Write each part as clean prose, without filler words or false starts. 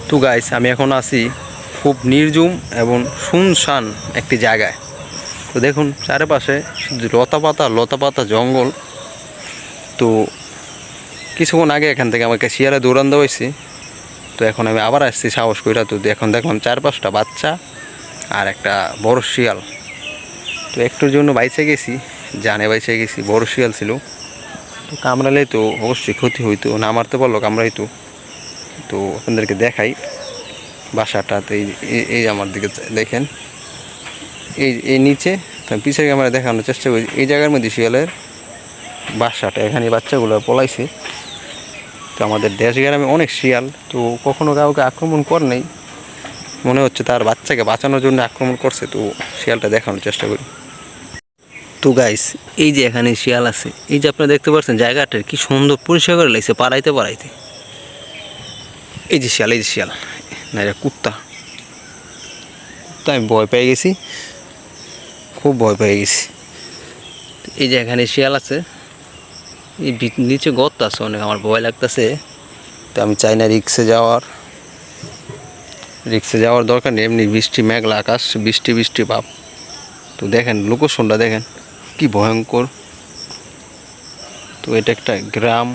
তো গাইস আমি এখন আছি খুব নির্জুম এবং শুনশান একটি জায়গায়। তো দেখুন চারপাশে শুধু লতাপাতা জঙ্গল। তো কিছুক্ষণ আগে এখান থেকে আমাকে শিয়ালে দৌড়ান দেওয়া হয়েছে। তো এখন আমি আবার আসছি সাহস কইরা। তো এখন দেখলাম 4-5টা বাচ্চা আর একটা বড় শিয়াল। তো একটুর জন্য বাইচে গেছি, জানে বাইচে গেছি। বড় শিয়াল ছিল, তো কামড়ালে তো অবশ্যই ক্ষতি হইতো, না মারতে পারলো কামড়াইতো। তো আপনাদেরকে দেখাই বাসাটাতে। এই আমার দিকে দেখেন, এই নিচে পিছের ক্যামেরা দেখানোর চেষ্টা করি। এই জায়গার মধ্যে শিয়ালের বাসাটা, এখানে বাচ্চাগুলো পলাইছে। তো আমাদের দেশ গ্রামে অনেক শিয়াল, তো কখনো কাউকে আক্রমণ করে নাই, মনে হচ্ছে তার বাচ্চাকে বাঁচানোর জন্য আক্রমণ করছে। তো শিয়ালটা দেখানোর চেষ্টা করি। তো গাইস এই যে এখানে শিয়াল আছে, এই যে আপনারা দেখতে পাচ্ছেন জায়গাটার কি সুন্দর পরিষ্কার করে লাগছে পাড়াইতে। এই যে শিয়াল না, এটা কুত্তা। আমি ভয় পেয়ে গেছি, খুব ভয় পেয়ে গেছি। এই যে এখানে শিয়াল আছে, এই নিচে গর্ত আছে অনেক, আমার ভয় লাগতেছে। তো আমি চাই না রিক্সে যাওয়ার দরকার নেই। এমনি বৃষ্টি মেঘলা আকাশ, বৃষ্টি ভাব। তো দেখেন লোকেশনটা দেখেন কি ভয়ঙ্কর। তো এটা একটা গ্রাম,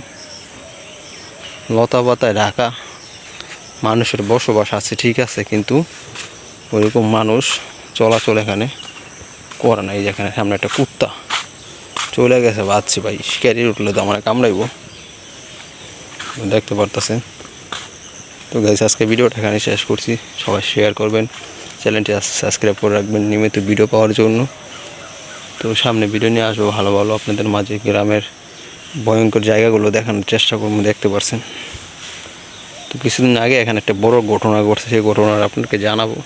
লতা পাতায় ঢাকা, মানুষের বসবাস আছে ঠিক আছে, কিন্তু ওইরকম মানুষ চলাচল এখানে করে না। এই যেখানে সামনে একটা কুত্তা চলে গেছে, ভাবছি ভাই শিকারি উঠলে তো আমার কামড়াইব, দেখতে পারতেছেন। তো গাইস আজকে ভিডিওটা এখানে শেষ করছি। সবাই শেয়ার করবেন, চ্যানেলটি সাবস্ক্রাইব করে রাখবেন নিয়মিত ভিডিও পাওয়ার জন্য। তো সামনে ভিডিও নিয়ে আসবো ভালো আপনাদের মাঝে, গ্রামের ভয়ঙ্কর জায়গাগুলো দেখানোর চেষ্টা করবো। দেখতে পারছেন, তো কিছুদিন আগে এখানে একটা বড় ঘটনা ঘটছে, সেই ঘটনাটা আপনাকে জানাবো।